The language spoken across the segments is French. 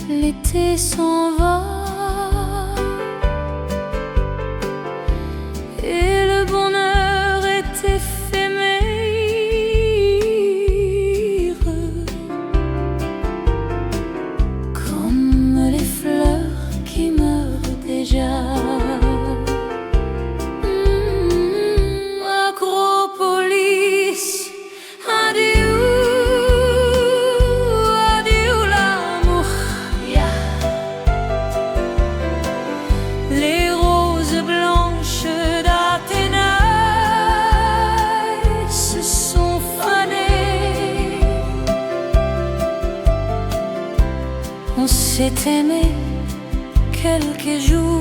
l'été s'en va et le bonheur est éphémère, comme les fleurs qui meurent déjà. Acropolis, adieu, adieu l'amour, yeah. Les roses blanches d'Athénaï se sont fanées. On s'est aimé quelques jours.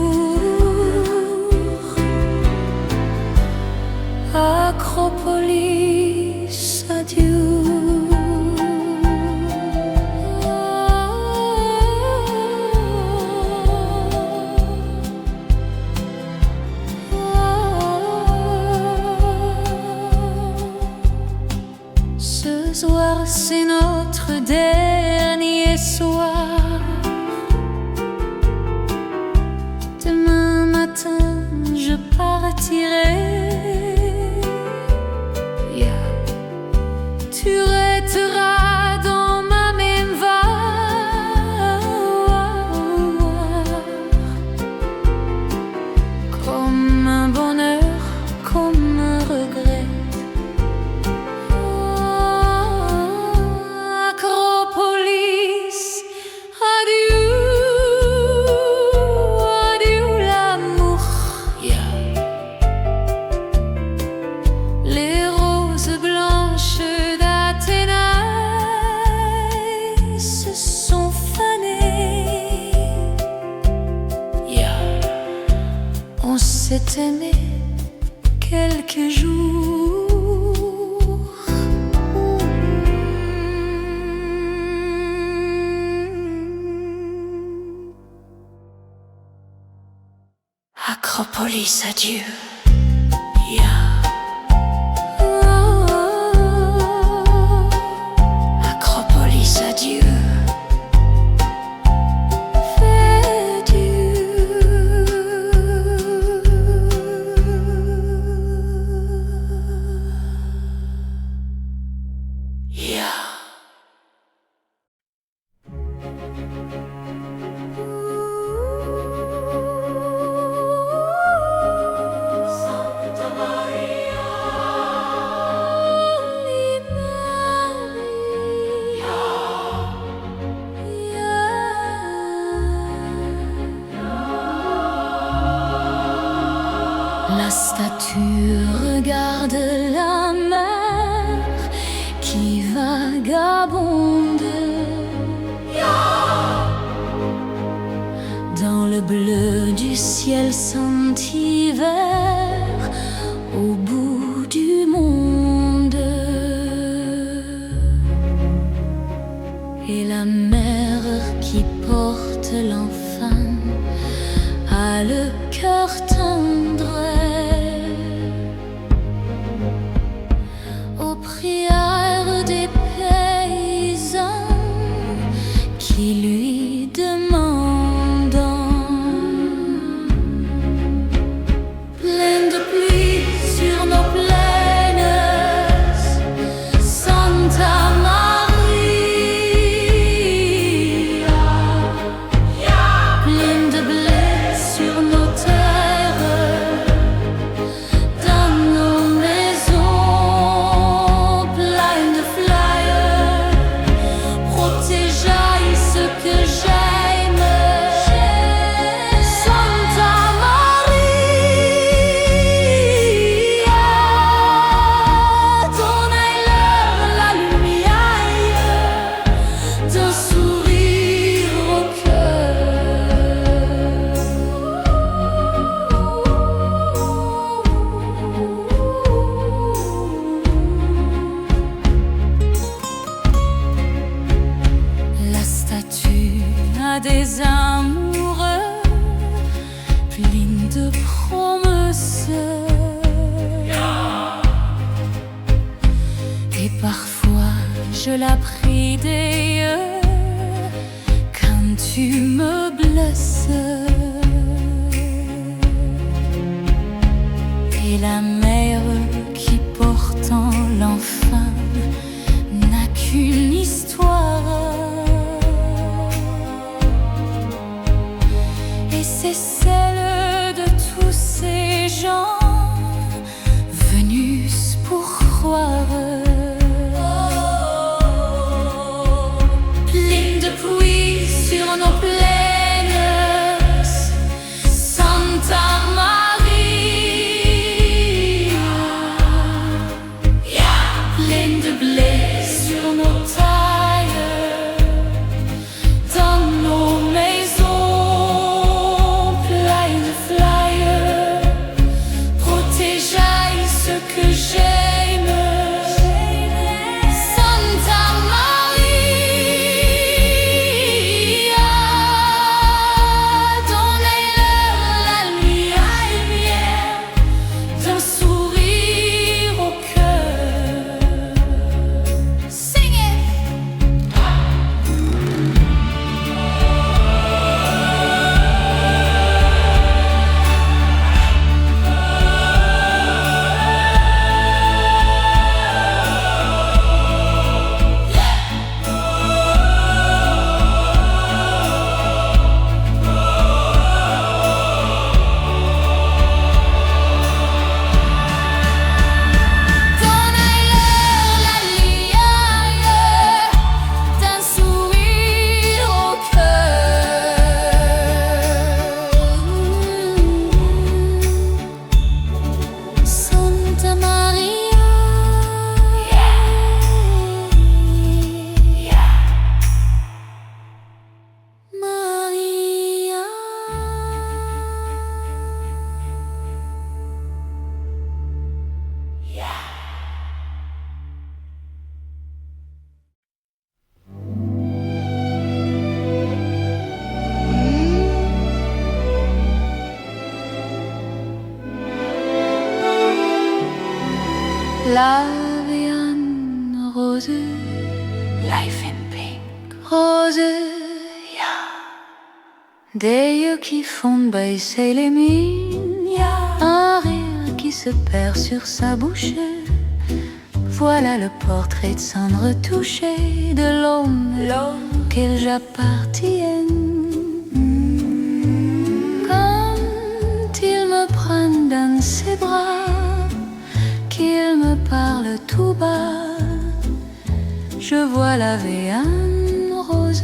Acropolis, adieu. Ce soir, c'est notre dernier soir. Demain matin, je partirai. Tu resteras dans ma mémoire comme un bonheur, comme un regret. Acropolis, adieu, adieu l'amour, yeah. Les roses blanches d'Athénaï se sont fanées, yeah. On s'est aimé quelques jours. Acropolis, adieu, yeah. Acropolis, adieu. Fais Dieu. Yeah. Santa Maria, la statue regarde la mer qui vagabonde, dans le bleu du ciel sans hiver, au bout du monde. Et la mère qui porte l'enfant a le cœur tendre aux prières des paysans qui lui demandent, pleine de pluie sur nos plaines, Santa Maria, pleine de blé sur nos terres, dans nos maisons, pleines de flyers, protégeaille ce que j'aime, Santa Maria, donne-leur la lumière d'un sourire au cœur. La statue a des amoureux pleins de promesses, et parfois je la prie des yeux quand tu c'est celle de tous ces gens venus pour croire. Pleine de pluie sur nos plaines, Santa Maria. Pleine de blé sur nos tailles, dans nos maisons pleines de flyers. Protégeaille ce que j'aime, Santa Maria. Donnez-leur la lumière d'un sourire au cœur. Sing it! Donnez-leur la lumière d'un sourire au cœur. Santa Maria. Maria. La vie en rose, life in pink. Rose, des yeux qui font baisser les mines, un rire qui se perd sur sa bouche. Voilà le portrait sans retoucher de l'homme qu'elle j'appartienne. Quand il me prend dans ses bras, qu'il me parle tout bas, je vois la vie en rose.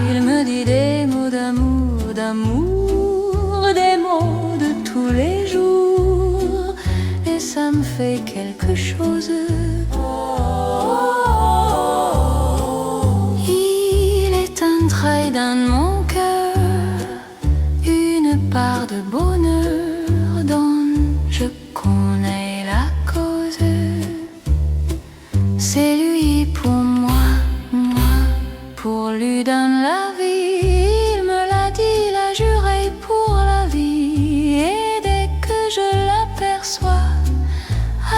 Il me dit des mots d'amour, d'amour, des mots de tous les jours, et ça me fait quelque chose. Il est entré dans mon cœur une part de bonheur dont je connais la cause. C'est lui pour moi, moi pour lui dans la vie. Il me l'a dit, l'a juré pour la vie. Et dès que je l'aperçois,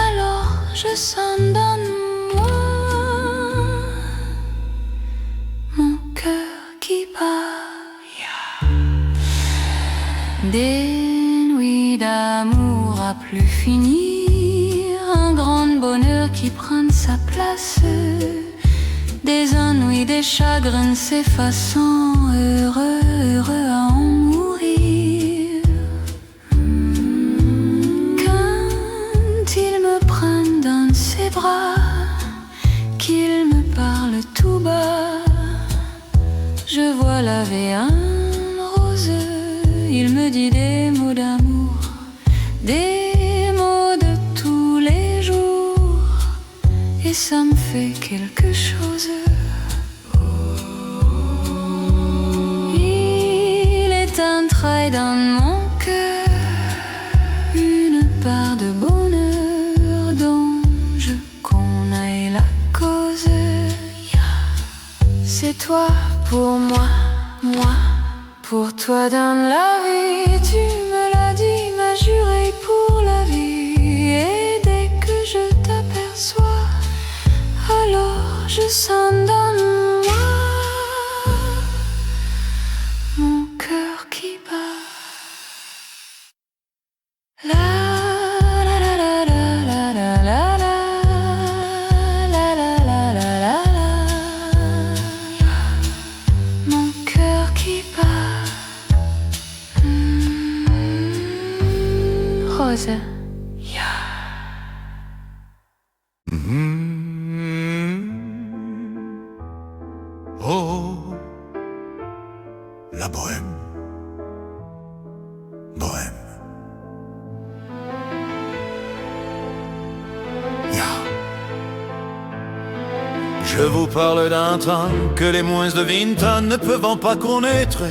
alors je sens dans moi mon cœur qui bat. Des nuits d'amour à plus finir, un grand bonheur qui prend sa place, des ennuis, des chagrins s'effaçant, heureux, heureux à en mourir. Quand il me prend dans ses bras, qu'il me parle tout bas, je vois la vie en rose. Il me dit des mots d'amour, des mots de tous les jours, et ça me fait quelque chose. Il est entré dans mon cœur une part de bonheur dont je connais la cause. C'est toi pour moi, moi pour toi dans la vie. Tu me l'as dit, m'as juré pour la vie. Et dès que je t'aperçois, alors je sens dans moi mon cœur qui bat. La la la la la la la la la la la la la la. Mon cœur qui bat. was a Oh, la bohème, bohème. Je vous parle d'un temps que les moins de 20 ans ne peuvent pas connaître.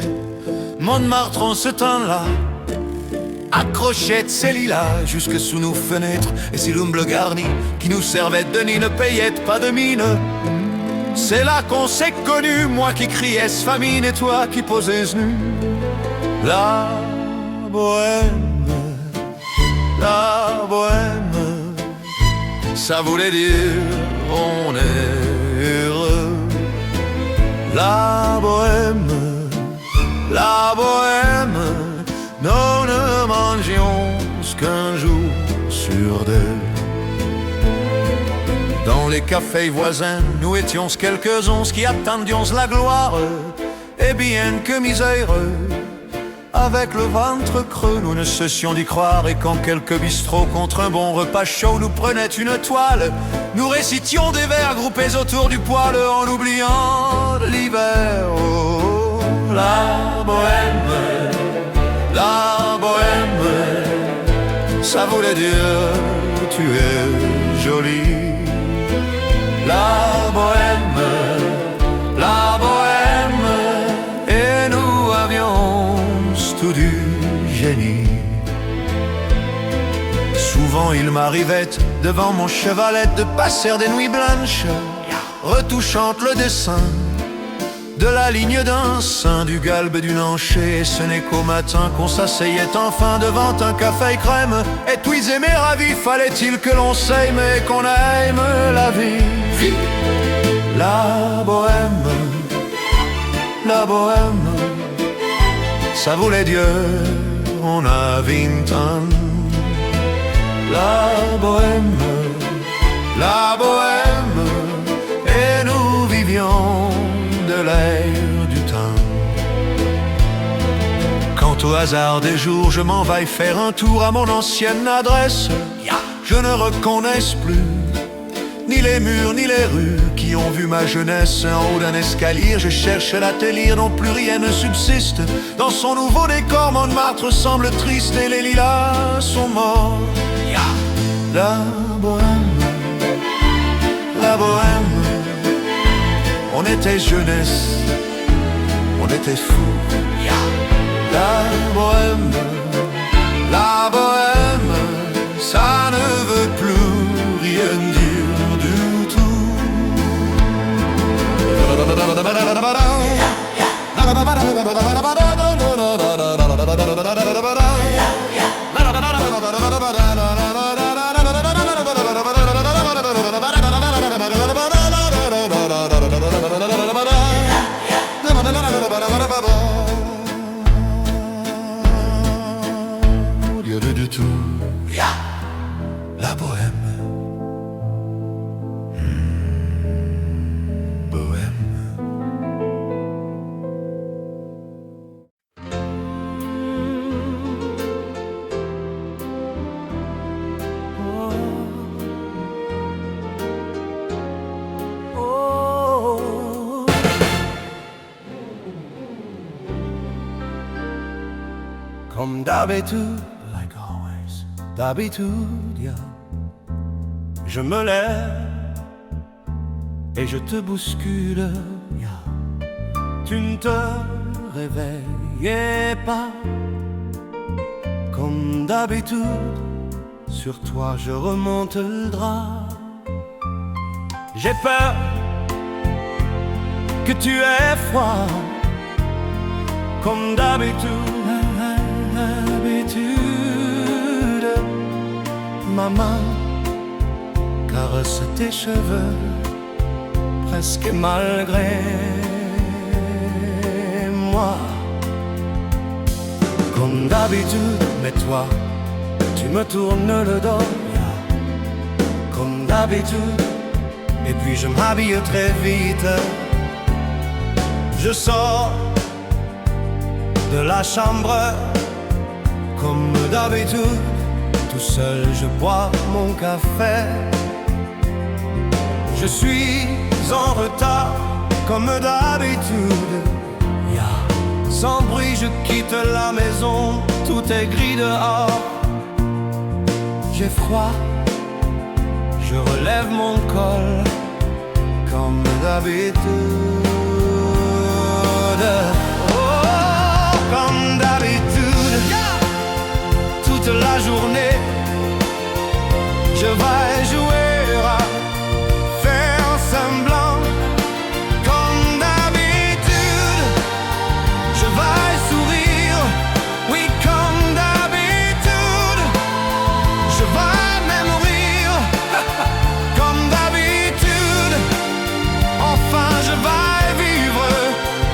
Montmartre en ce temps-là accrochait ses lilas jusque sous nos fenêtres, et si l'humble garni qui nous servait de nid ne payait pas de mine. C'est là qu'on s'est connus, moi qui criais famine et toi qui posais nu. La bohème, ça voulait dire on est heureux. La bohème, nous ne mangions qu'un jour sur deux. Dans les cafés voisins, nous étions quelques-uns qui attendions la gloire. Et bien que miséreux, avec le ventre creux, nous ne cessions d'y croire. Et quand quelques bistrots contre un bon repas chaud nous prenaient une toile, nous récitions des vers groupés autour du poêle en oubliant l'hiver. Oh, la bohème, ça voulait dire tu es jolie. La bohème, et nous avions tout du génie. Souvent il m'arrivait devant mon chevalet de passer des nuits blanches, retouchant le dessin de la ligne d'un sein, du galbe d'une hanchée. Et ce n'est qu'au matin qu'on s'asseyait enfin devant un café crème. Et puis aimer ravi, fallait-il que l'on s'aime et qu'on aime la vie. La bohème, ça voulait dire on a 20 ans. La bohème, et nous vivions de l'air du temps. Quant au hasard des jours, je m'en vais faire un tour à mon ancienne adresse. Je ne reconnaisse plus ni les murs ni les rues qui ont vu ma jeunesse. En haut d'un escalier, je cherche l'atelier dont plus rien ne subsiste. Dans son nouveau décor, Montmartre semble triste et les lilas sont morts. La bohème, on était jeunesse, on était fous. La bohème, ça ne veut plus rien dire du tout. Du tout. La bohème, bohème. Comme d'habitude, je me lève et je te bouscule. Tu ne te réveillais pas. Comme d'habitude, sur toi je remonte le drap. J'ai peur que tu aies froid. Comme d'habitude, ma main caresse tes cheveux, presque malgré moi. Comme d'habitude, mais toi, tu me tournes le dos. Comme d'habitude, et puis je m'habille très vite. Je sors de la chambre, comme d'habitude. Tout seul je bois mon café. Je suis en retard comme d'habitude. Sans bruit je quitte la maison, tout est gris dehors. J'ai froid, je relève mon col comme d'habitude. Oh, comme d'habitude, toute la journée, je vais jouer à faire semblant. Comme d'habitude, je vais sourire. Oui, comme d'habitude, je vais même rire. Comme d'habitude, enfin je vais vivre.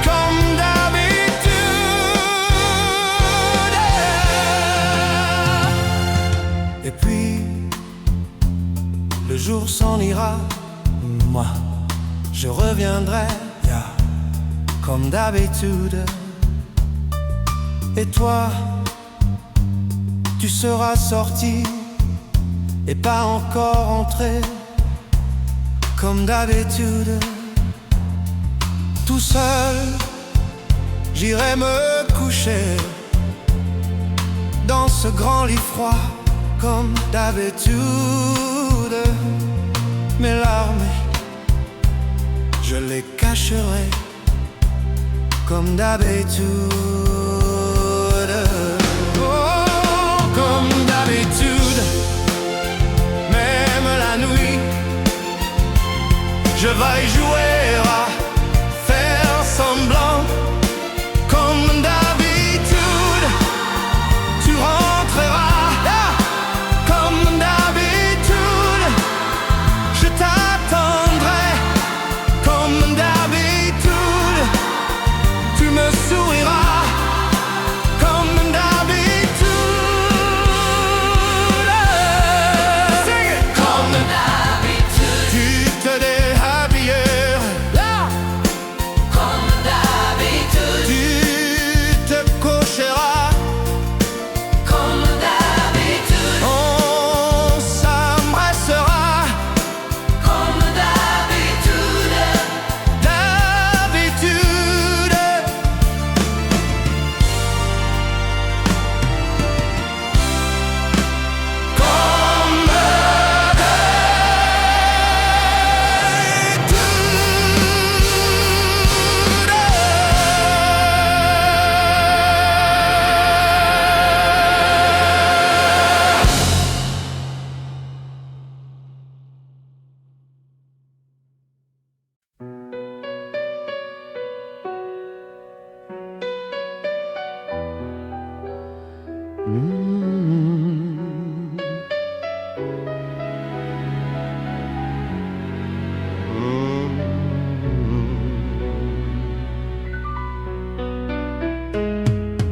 Comme d'habitude. Et puis le jour s'en ira, moi je reviendrai, comme d'habitude. Et toi, tu seras sorti et pas encore entré, comme d'habitude. Tout seul, j'irai me coucher dans ce grand lit froid, comme d'habitude. Mes larmes, je les cacherai, comme d'habitude. Oh, comme d'habitude, même la nuit, je vais jouer à faire semblant. Comme d'habitude, tu rentreras. Comme d'habitude, je t'attendrai. Comme d'habitude, tu me souriras. Comme d'habitude. Comme d'habitude, tu te déshabilleras. Comme d'habitude, tu te coucheras. Comme d'habitude, on s'embrassera. Comme d'habitude. D'habitude. Comme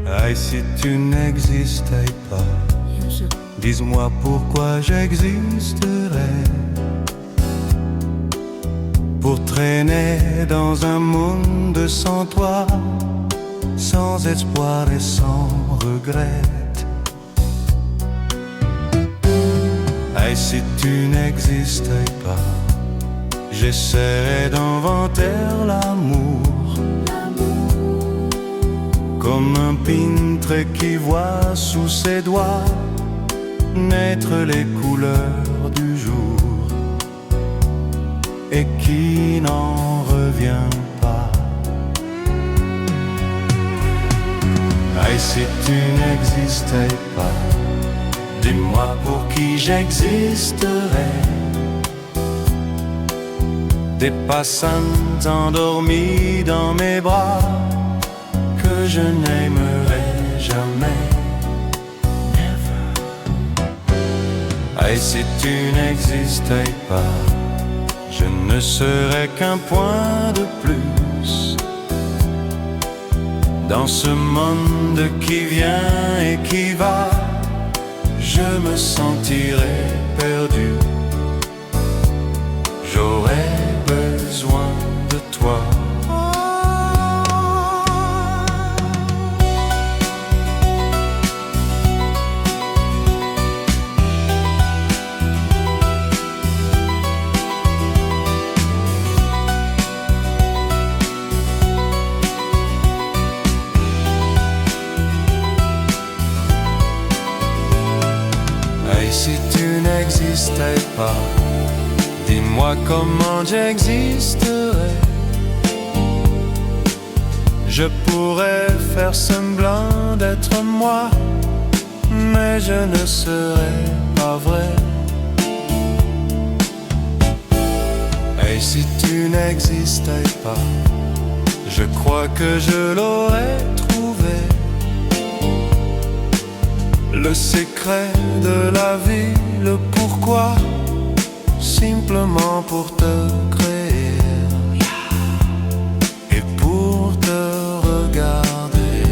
Ah, et si tu n'existais pas, dis-moi pourquoi j'existerais. Pour traîner dans un monde sans toi, sans espoir et sans regret. Ah, et si tu n'existais pas, j'essaierais d'inventer l'amour. Comme un peintre qui voit sous ses doigts naître les couleurs du jour et qui n'en revient pas. Ah, et si tu n'existais pas, dis-moi pour qui j'existerais. Des passants endormis dans mes bras que je n'aimerai jamais. Ah, et si tu n'existais pas, je ne serais qu'un point de plus dans ce monde qui vient et qui va. Je me sentirais perdu. J'aurais besoin de toi. n'existais pas, dis-moi comment j'existerais. Je pourrais faire semblant d'être moi, mais je ne serais pas vrai. Et si tu n'existais pas, je crois que je l'aurais trouvé. Le secret de la vie, le pourquoi, simplement pour te créer et pour te regarder.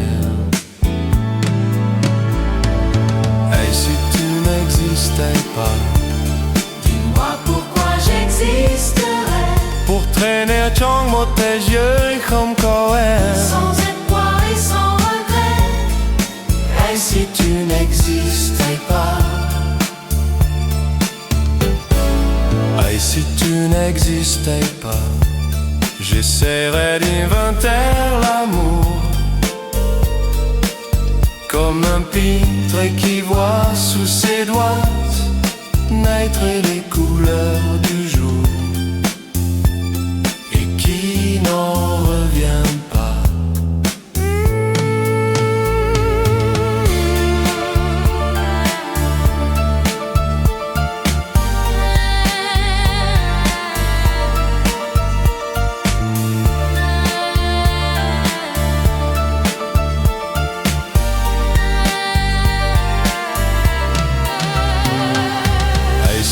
Et si tu n'existais pas, dis-moi pourquoi j'existerais. Pour traîner trong một thế giới không có em, sans espoir et sans regret. Et si tu n'existais pas, et si tu n'existais pas, j'essaierais d'inventer l'amour comme un peintre qui voit sous ses doigts naître les couleurs du jour et qui n'en revient pas.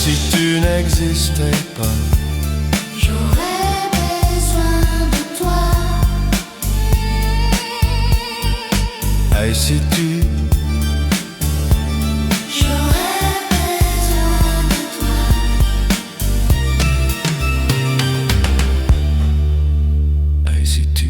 Si tu n'existais pas, j'aurais besoin de toi. et si tu J'aurais besoin de toi. et si tu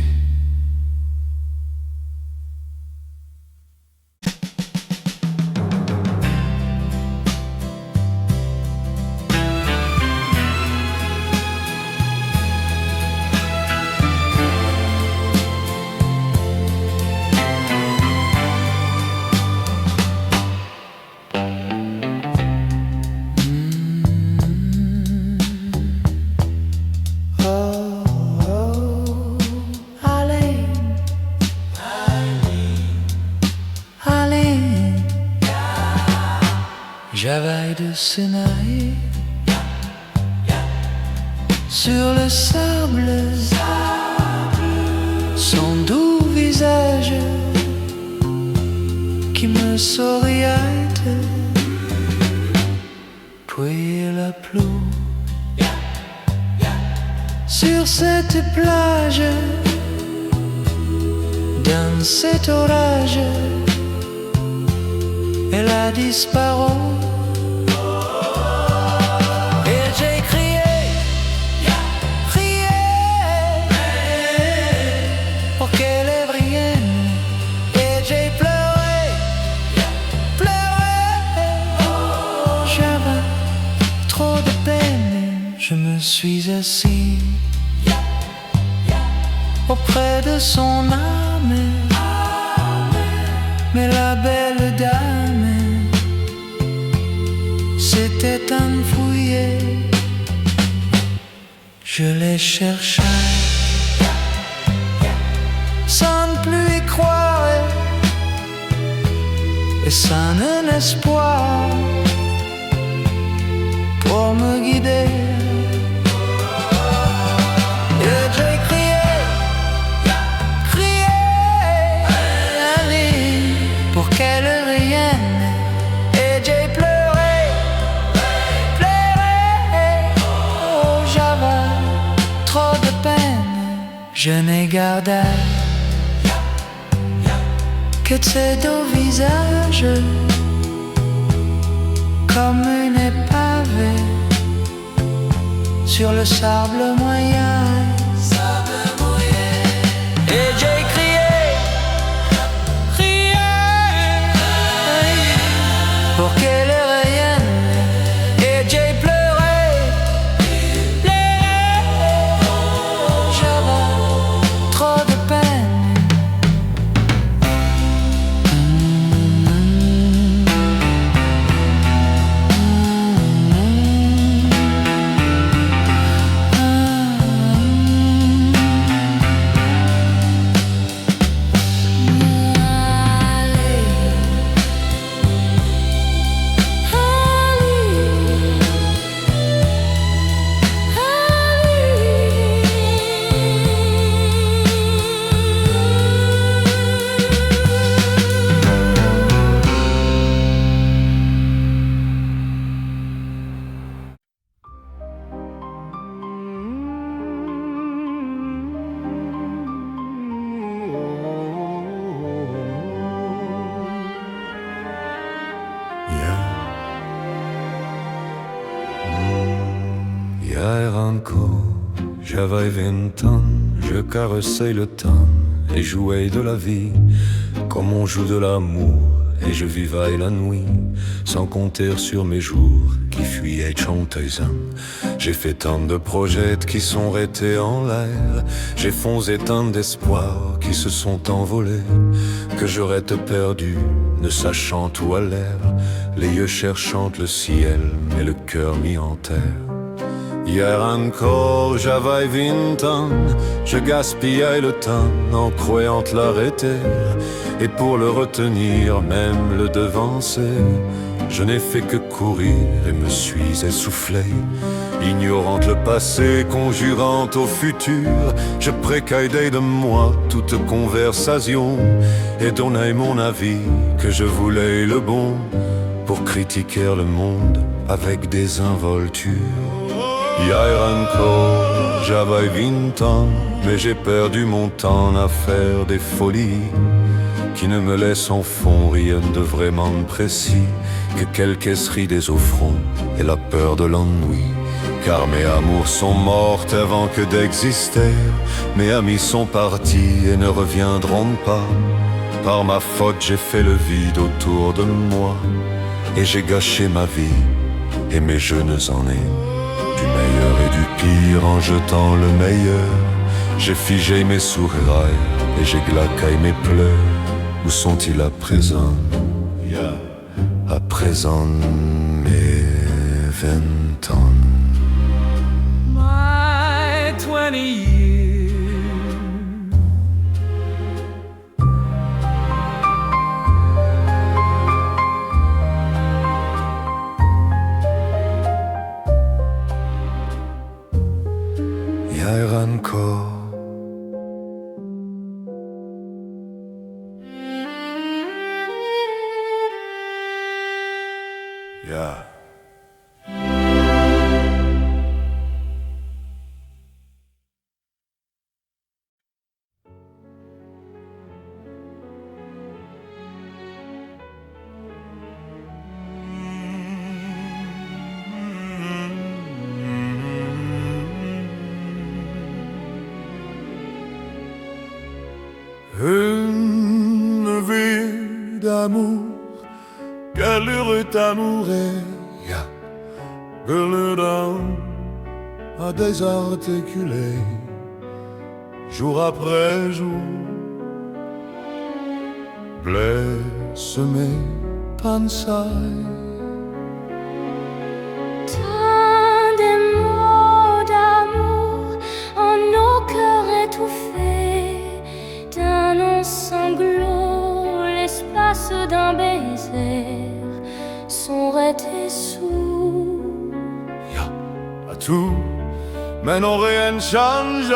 J'avais de Sinaï sur le sable, son doux visage qui me souriait, puis la pluie sur cette plage, dans cet orage, elle a disparu. Et j'ai crié, crié, pour qu'elle revienne. Et j'ai pleuré, pleuré, j'avais trop de peine. Je me suis assis auprès de son âme, mais la belle dame s'était enfouie. Je les cherchais sans ne plus y croire et sans un espoir pour me guider. Et j'ai crié, crié, allez, pour qu'elle revienne. Et j'ai pleuré, pleuré, oh j'avais trop de peine. Je n'ai gardé que de ces deux visages comme une épave sur le sable moyen. Et j'ai crié, crié, pour qu'elle revienne. Et j'ai pleuré, pleuré, j'avais trop de peine. encore, j'avais 20 ans, je caressais le temps et jouais de la vie comme on joue de l'amour. Et je vivais la nuit sans compter sur mes jours qui fuyaient chanteusant. J'ai fait tant de projets qui sont restés en l'air. J'ai foncé tant d'espoirs qui se sont envolés, que j'aurais te perdu, ne sachant où à l'air, les yeux cherchant le ciel, mais le cœur mis en terre. Hier encore, j'avais 20 ans, je gaspillais le temps en croyant l'arrêter. Et pour le retenir, même le devancer, je n'ai fait que courir et me suis essoufflé. Ignorant le passé, conjurant au futur, je précaillais de moi toute conversation et donnais mon avis que je voulais le bon pour critiquer le monde avec des involtures. Hier encore, j'avais 20 ans, mais j'ai perdu mon temps à faire des folies qui ne me laissent en fond rien de vraiment précis que quelques esseries des offrandes et la peur de l'ennui. Car mes amours sont mortes avant que d'exister, mes amis sont partis et ne reviendront pas. Par ma faute j'ai fait le vide autour de moi, et j'ai gâché ma vie et mes jeunes années. Du meilleur et du pire en jetant le meilleur, j'ai figé mes sourires et j'ai glaqué mes pleurs. Où sont-ils à présent? À présent mes 20 ans. My 20 years. Hier encore, yeah. Une vie d'amour, quel heureux amour est, que le dame a désarticulé, jour après jour, blesse mes pensées. Tant des mots d'amour en nos cœurs étouffés, d'un long sanglot, l'espace d'un baiser, sont restés sourds. À tout, mais non rien ne change.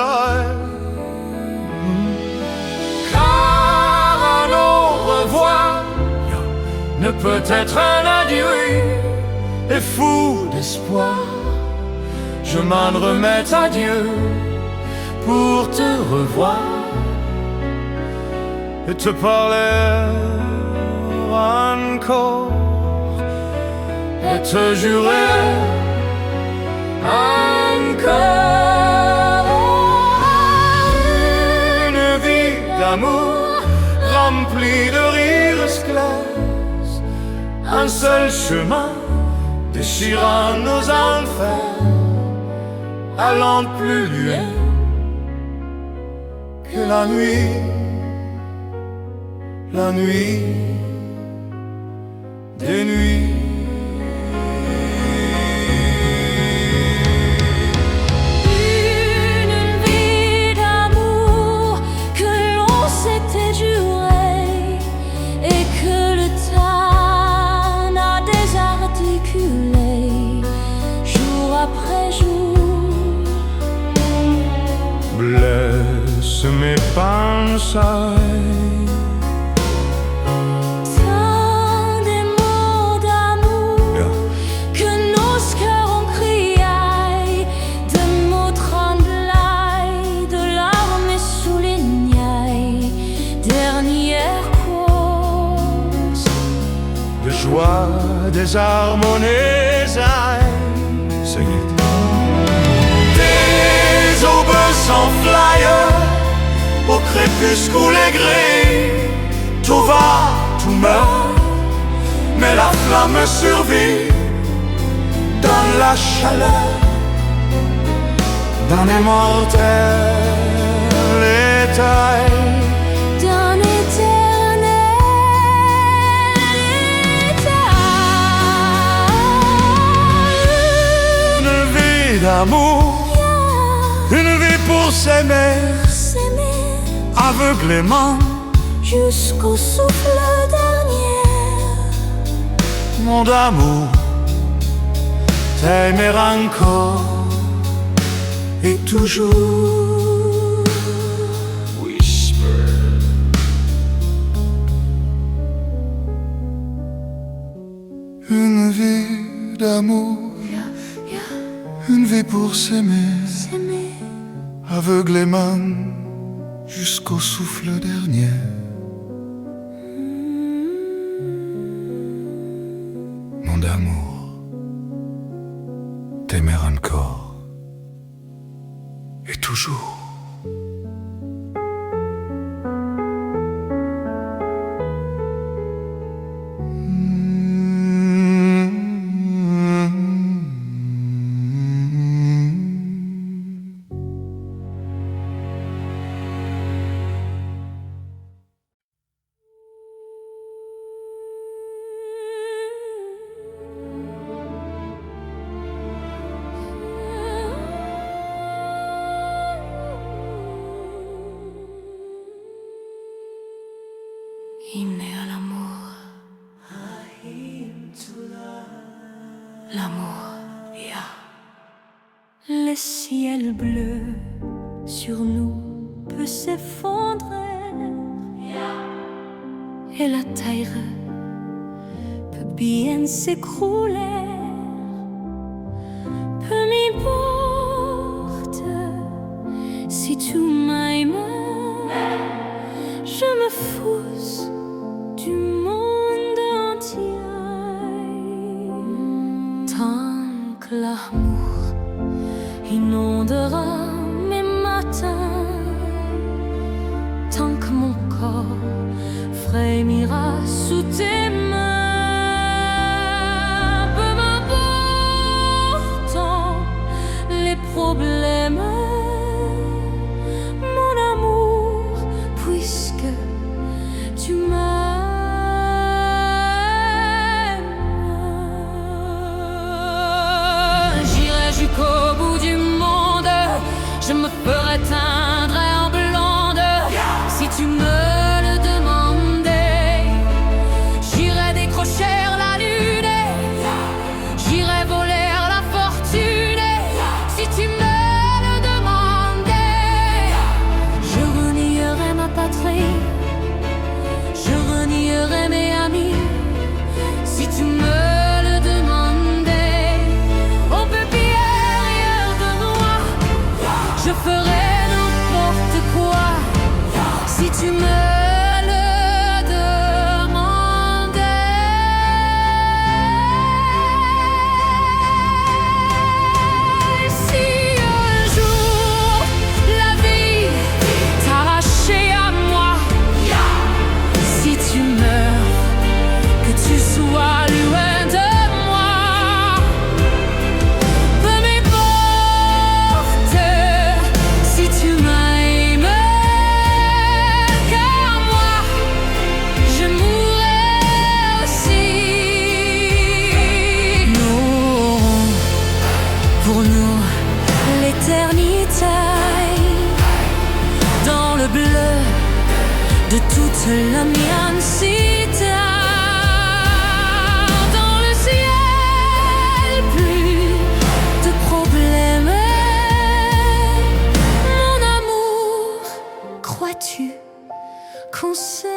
Car un au revoir ne peut être un adieu. Et fou d'espoir, je m'en remets à Dieu pour te revoir et te parler encore et te jurer encore une vie d'amour remplie de rires clairs, un seul chemin déchirant nos enfers, allant plus loin que la nuit des nuits. Une vie d'amour que l'on s'était juré et que le temps a désarticulé, jour après jour. Blesse mes pensées. Tant des mots d'amour que nos cœurs ont crié, de mots tremblés, de larmes soulignées, dernière cause De joie désharmonisée, c'est sans flyer, au crépuscule aigri, tout va, tout meurt, mais la flamme survit dans la chaleur d'un immortel état. D'un éternel état. Une vie d'amour, une vie pour s'aimer, aveuglément, jusqu'au souffle dernier. mon amour, t'aimer encore et toujours. Whisper. Une vie d'amour, une vie pour s'aimer, aveuglément, jusqu'au souffle dernier. Mon amour, t'aimer encore et toujours. Hymne à l'amour. L'amour, yeah. Le ciel bleu sur nous peut s'effondrer, et la terre peut bien s'écrouler. Peu m'importe si tu m'aimes, je me fous du monde entier. Tant que l'amour inondera mes matins, tant que mon corps frémira sous tes mains, peu m'importe les problèmes, mon amour, puisque tu m'aimes. J'irai jusqu'au bout du monde, je me ferai teindre en blonde, si tu me le demandais. J'irai décrocher la lune, j'irai voler la fortune, si tu me le demandais. Je renierai ma patrie, je renierai mes amis, si tu me le demandais. On peut bien rien de moi, je ferai n'importe quoi, si tu me le demandais. Si un jour la vie t'arrachait à moi, si tu meurs, que tu sois loin de moi, peu m'importe si tu m'aimes, car moi je mourrai aussi. Nous aurons pour nous l'éternité dans le bleu de toute l'immensité. Dans le ciel, plus de problèmes. Mon amour, crois-tu qu'on s'aime?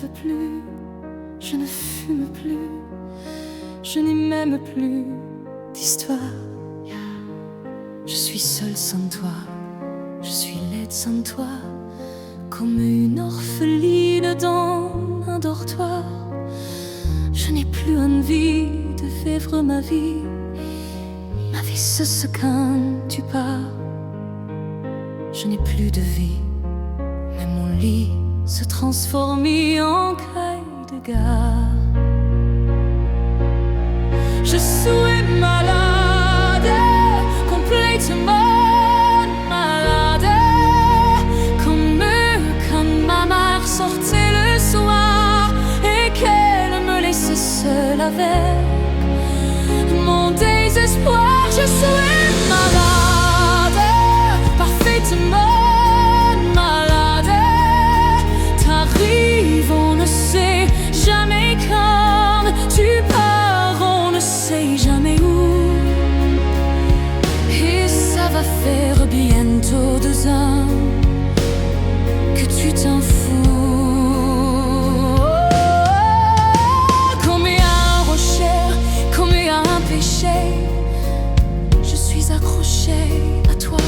rêve plus, je ne fume plus, je n'ai même plus d'histoire. Je suis seule sans toi, je suis laide sans toi, comme une orpheline dans un dortoir. Je n'ai plus envie de vivre ma vie cesse quand tu pars. Je n'ai plus de vie, mais mon lit se transforme en caille de gare. Je suis malade, complètement malade, comme quand ma mère sortait le soir et qu'elle me laissait seule avec mon désespoir. Je suis malade, parfaitement malade. T'arrives, on ne sait jamais quand. Tu pars, on ne sait jamais où. Et ça va faire bientôt 2 ans que tu t'en fous. Comme un rocher, comme un péché, accrochée à toi,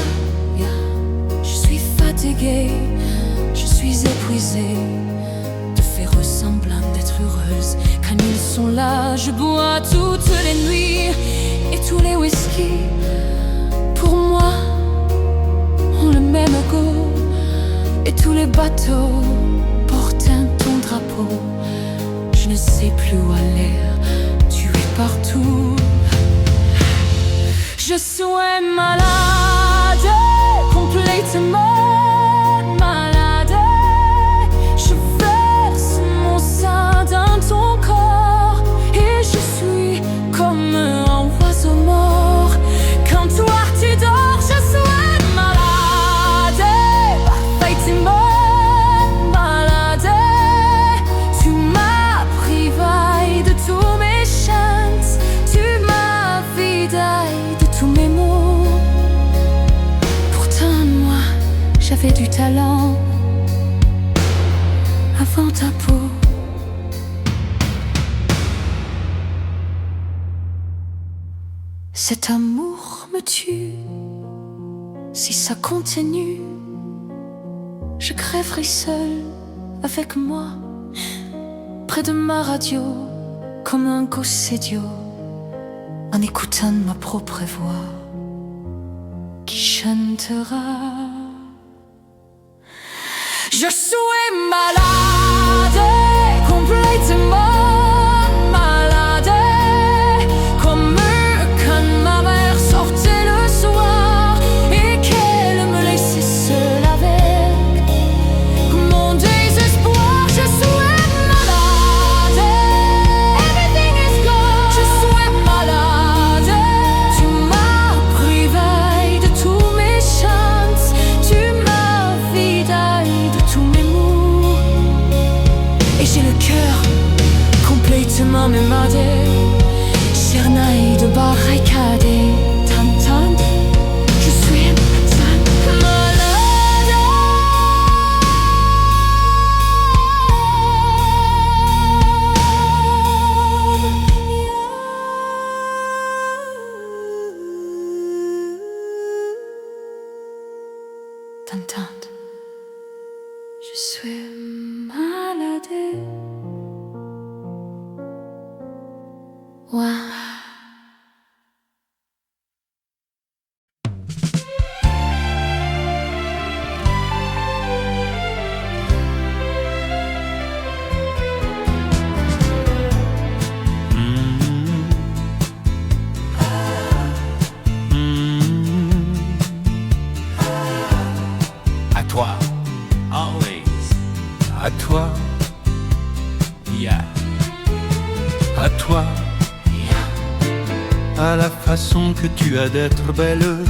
je suis fatiguée, je suis épuisée de faire semblant d'être heureuse. Quand ils sont là, je bois toutes les nuits et tous les whisky pour moi ont le même goût. Et tous les bateaux portent ton drapeau. Je ne sais plus où aller, tu es partout. Je suis malade, complètement malade. Je verse mon sein dans ton corps et je suis comme un oiseau mort. Quand toi tu dors, je suis malade, parfaitement malade. Tu m'as privé de tous mes chances, tu m'as vidé tous mes mots. Pourtant moi j'avais du talent avant ta peau. Cet amour me tue. Si ça continue, je crèverai seule avec moi, près de ma radio, comme un gosse idiot, en écoutant ma propre voix qui chantera. Je suis malade, complètement malade, comme quand ma mère sortait le soir et qu'elle me laissait seule avec mon désespoir. Je suis malade, everything is gone. Je suis malade. Tu m'as privé de tous mes chances, tu m'as vidé de tous mes mots. Et j'ai le cœur complètement émadé, cernaille de barricade. Tan, je suis malade. T'entends, je suis malade. Ouais. À toi, always. À toi, yeah. À toi, à la façon que tu as d'être belle,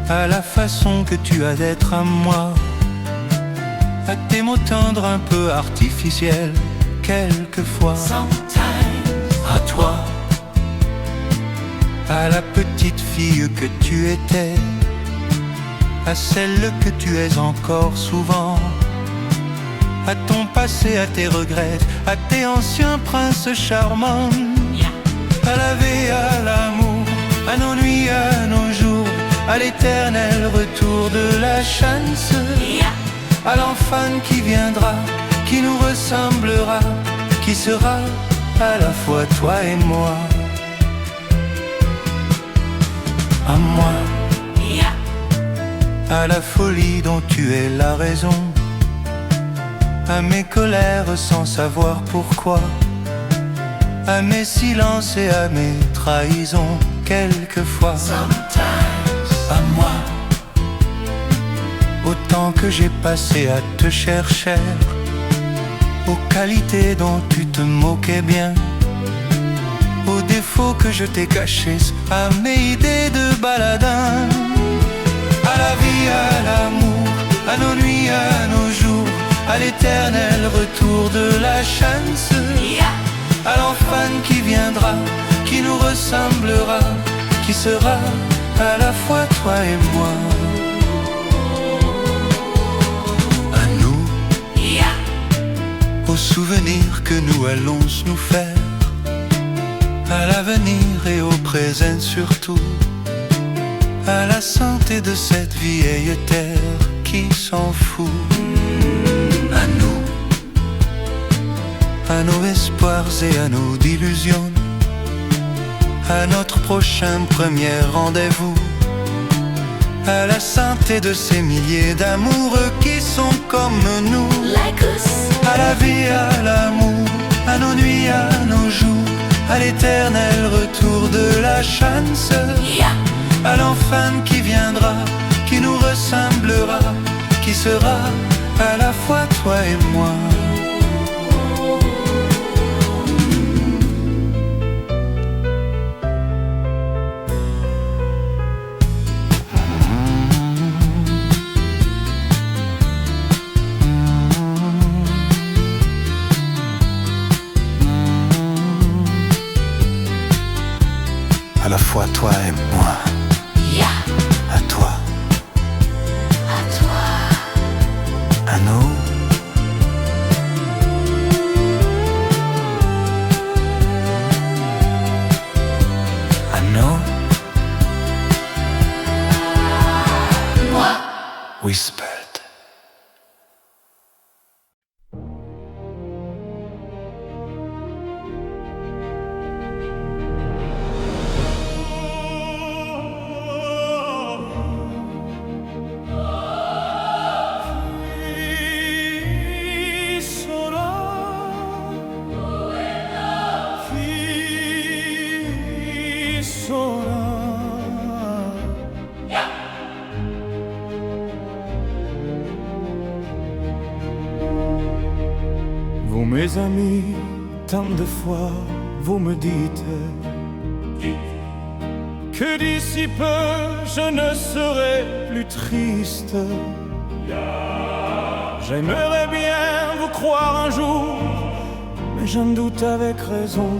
à la façon que tu as d'être à moi, à tes mots tendres un peu artificiels, quelquefois. À toi, à la petite fille que tu étais, à celle que tu es encore souvent, à ton passé, à tes regrets, à tes anciens princes charmants, à la vie, à l'amour, à nos nuits, à nos jours, à l'éternel retour de la chance, à l'enfant qui viendra, qui nous ressemblera, qui sera à la fois toi et moi. À moi, à la folie dont tu es la raison, à mes colères sans savoir pourquoi, à mes silences et à mes trahisons quelquefois. À moi, au temps que j'ai passé à te chercher, aux qualités dont tu te moquais bien, aux défauts que je t'ai cachés, à mes idées de baladin, à la vie, à l'amour, à nos nuits, à nos jours, à l'éternel retour de la chance, à l'enfant qui viendra, qui nous ressemblera, qui sera à la fois toi et moi. À nous, aux souvenirs que nous allons nous faire, à l'avenir et au présent surtout, à la santé de cette vieille terre qui s'en fout. À nous, à nos espoirs et à nos illusions, à notre prochain premier rendez-vous, à la santé de ces milliers d'amoureux qui sont comme nous, à la vie, à l'amour, à nos nuits, à nos jours, à l'éternel retour de la chance, à l'enfant qui viendra, qui nous ressemblera, qui sera à la fois toi et moi. À la fois toi et moi. À toi. À toi. À nous. À nous. Moi. Whispered. Vous mes amis, tant de fois vous me dites que d'ici peu je ne serai plus triste. J'aimerais bien vous croire un jour, mais j'en doute avec raison.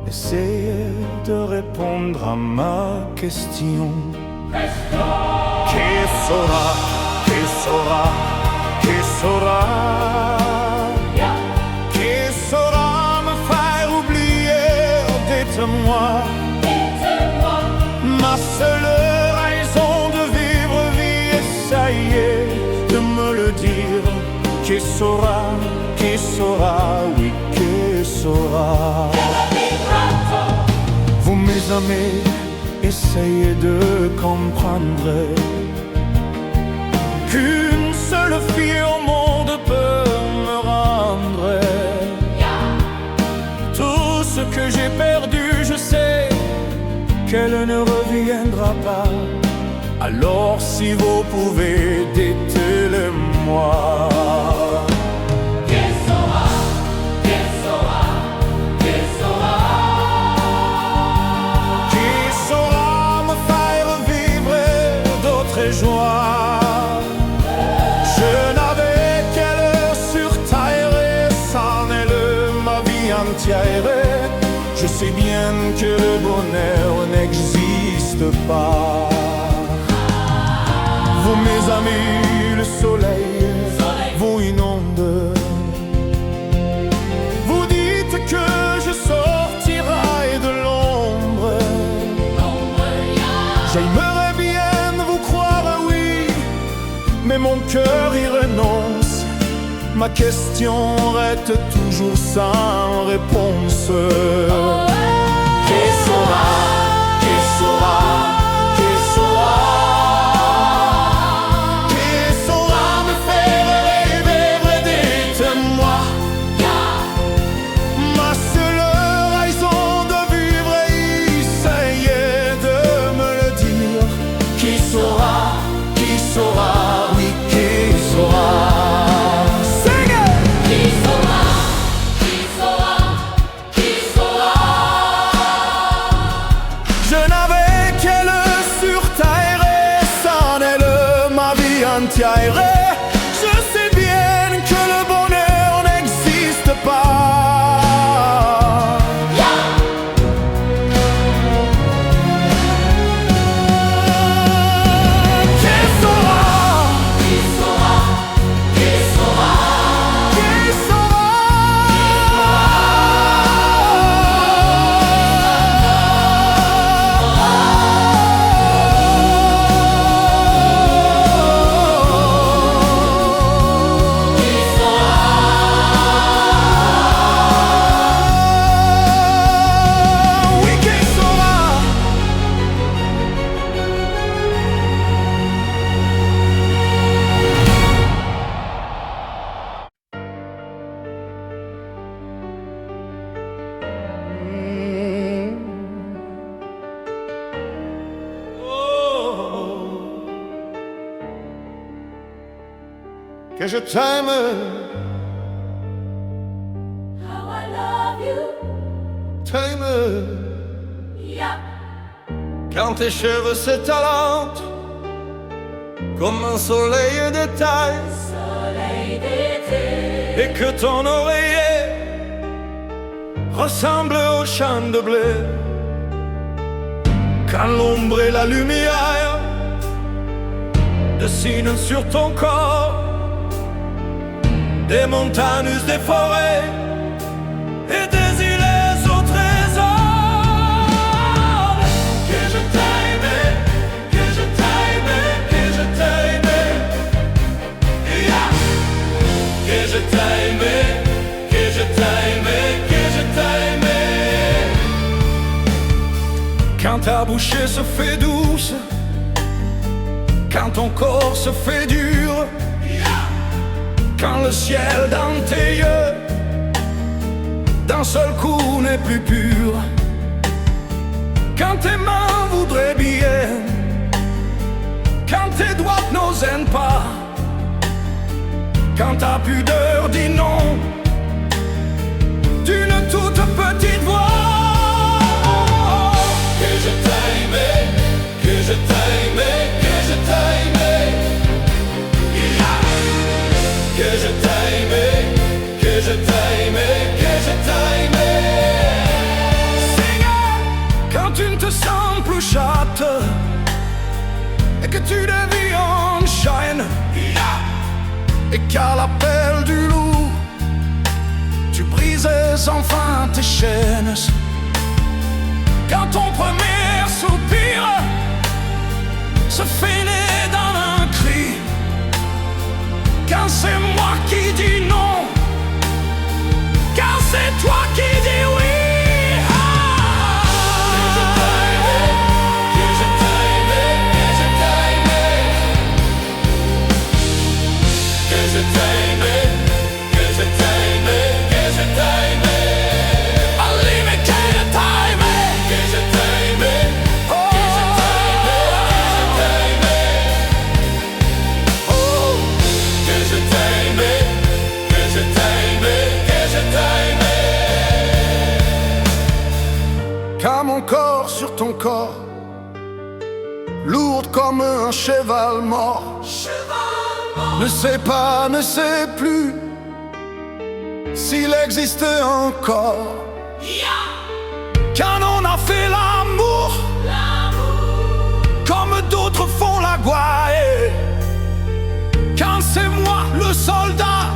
Essayez de répondre à ma question. Qui saura, qui saura, qui saura, qui saura me faire oublier? Dites-moi, ma seule raison de vivre, vie, essayez de me le dire. Qui saura, oui, qui saura? Vous mes amis, essayez de comprendre qu'une seule fille au monde peut me rendre tout ce que j'ai perdu. Je sais qu'elle ne reviendra pas. Alors si vous pouvez, dites-le-moi. Joie. Je n'avais qu'elle sur terre et sans elle ma vie entière. Je sais bien que le bonheur n'existe pas. Vous mes amis, le soleil vous inonde J'aimerais bien vous croire, oui, mais mon cœur y renonce. Ma question reste toujours sans réponse. Qui saura, qui saura, qui saura, qui saura me faire rêver, dites-moi. Ma seule raison de vivre est essayer de me le dire. Qui saura, oui, qui saura. Je sais bien que le bonheur n'existe pas. Qui saura, qui saura, qui saura, qui saura. Que je t'aime. How I love you. T'aime. Yeah. Quand tes cheveux s'étalent comme un soleil d'été, Soleil d'été. et que ton oreiller ressemble au champ de blé. Quand l'ombre et la lumière dessinent sur ton corps des montagnes, des forêts et des îles au trésor. Que je t'aime, que je t'aime, que je t'aime, yeah. Que je t'aime, que je t'aime, que je t'aime. Quand ta bouche se fait douce, quand ton corps se fait dur, quand le ciel dans tes yeux d'un seul coup n'est plus pur, quand tes mains voudraient bien, quand tes doigts n'osent pas, quand ta pudeur dit non d'une toute petite voix. Que je t'aime, que je t'aime, que je t'aime, que je t'aime, que je t'aime, que je t'aime. Seigneur, quand tu ne te sens plus chatte et que tu deviens chêne, et qu'à l'appel du loup tu brises enfin tes chaînes. Quand ton premier soupir se finit dans un cri, quand c'est moi qui dis non, quand c'est toi qui dis oui. Que je t'aime, que je t'aime, que je t'aime, que je t'aime, que je t'aime. Unlimited time, que je t'aime, que je t'aime, que je t'aime. Que je t'aime, que je t'aime. Quand mon corps sur ton corps, lourde comme un cheval mort, ne sait pas, ne sait plus s'il existe encore. Quand on a fait l'amour, comme d'autres font la gouaille, quand c'est moi le soldat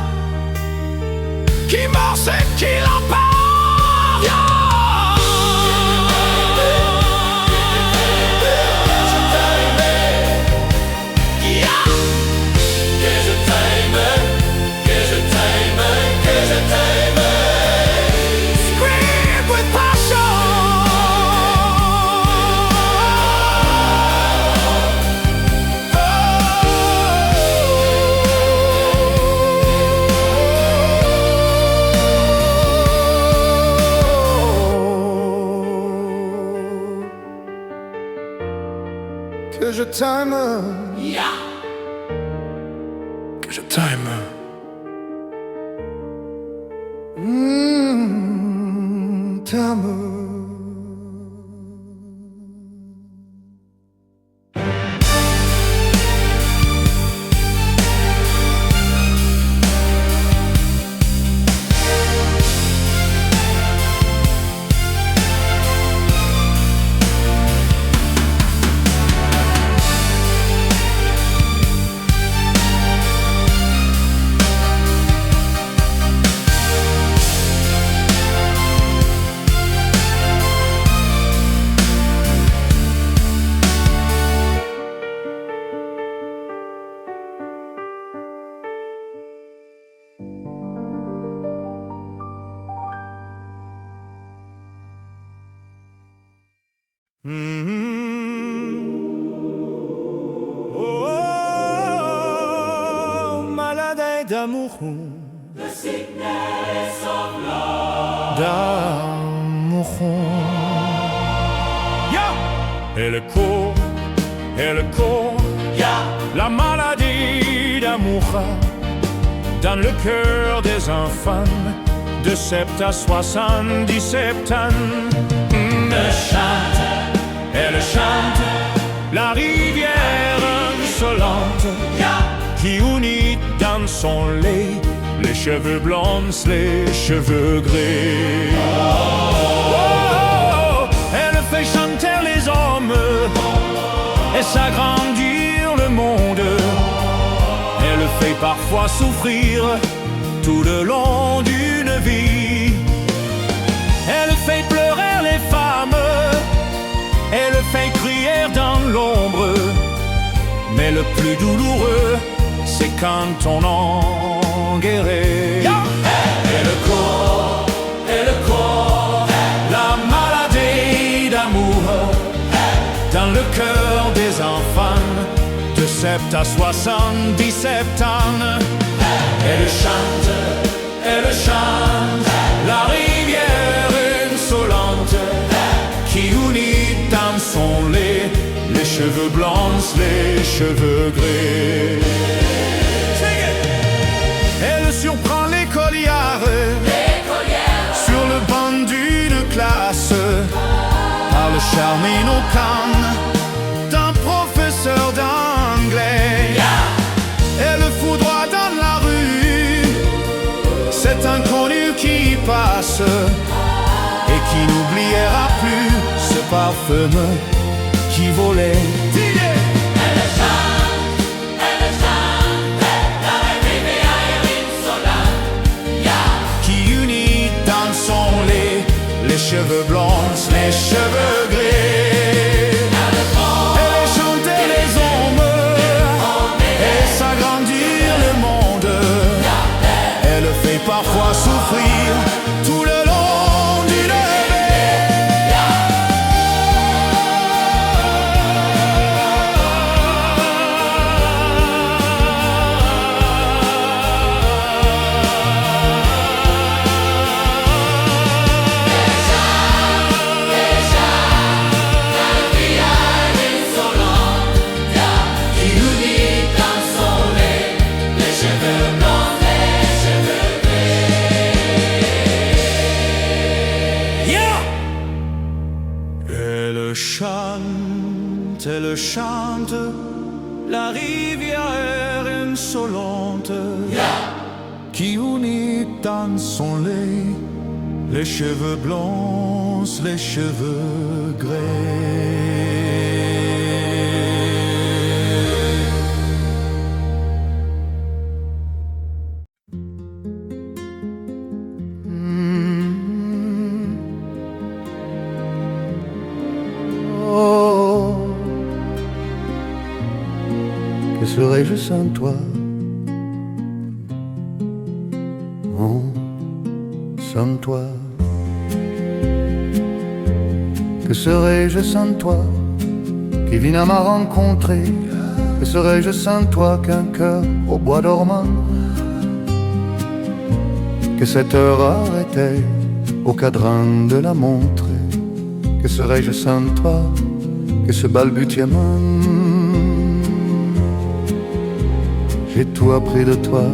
qui meurt, c'est qui la part. Que je t'aime, que je t'aime. T'aime. Oh, malade d'amour, The sickness of love. d'amour. Et le corps, la maladie d'amour dans le cœur des enfants de 7 à 77 ans. Elle chante la rivière insolente qui unit dans son lait les cheveux blonds, les cheveux gris. Oh, elle fait chanter les hommes et s'agrandir le monde. Elle fait parfois souffrir tout le long d'une vie. Elle fait pleurer les femmes, elle fait crier dans l'ombre. Mais le plus douloureux, c'est quand on en guérit. Et le corps, la maladie d'amour dans le cœur des enfants de 7 à 77 ans. Elle chante la rivière insolente qui unit dans son lait les cheveux blancs, les cheveux gris. Elle surprend l'écolière sur le banc d'une classe par le charme innocent d'un professeur d'anglais. Elle foudroie dans la rue cet inconnu qui passe et qui n'oubliera plus ce parfum qui volait. Elle chante la rivière insolente Qui unit dans son lait les cheveux blonds, les cheveux gris. Elle chantait les hommes et s'agrandir le monde. Elle fait parfois souffrir tout le long d'une Elle chante la rivière insolente qui unit dans son lait les cheveux blonds, les cheveux gris. Que serais-je sans toi? Oh, sans toi. Que serais-je sans toi qui vient à ma rencontrer? Que serais-je sans toi qu'un cœur au bois dormant? Que cette heure arrêtée au cadran de la montre? Que serais-je sans toi que ce balbutiement J'ai tout appris de toi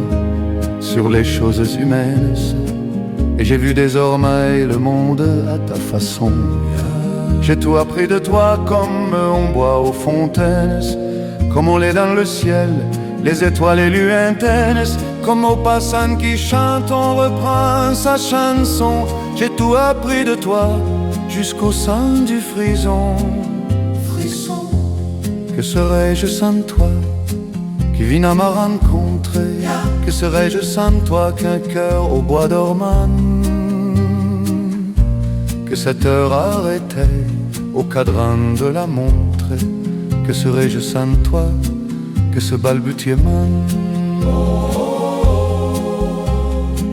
sur les choses humaines, et j'ai vu désormais le monde à ta façon. J'ai tout appris de toi comme on boit aux fontaines, comme on l'est dans le ciel, les étoiles et lointaines, comme au passant qui chante, on reprend sa chanson. J'ai tout appris de toi jusqu'au sang du frisson. Frisson. Que serais-je sans toi qui vient à me rencontrer? Que serais-je sans toi qu'un cœur au bois dormant? Que cette heure arrêtée au cadran de la montre? Que serais-je sans toi que ce balbutiement?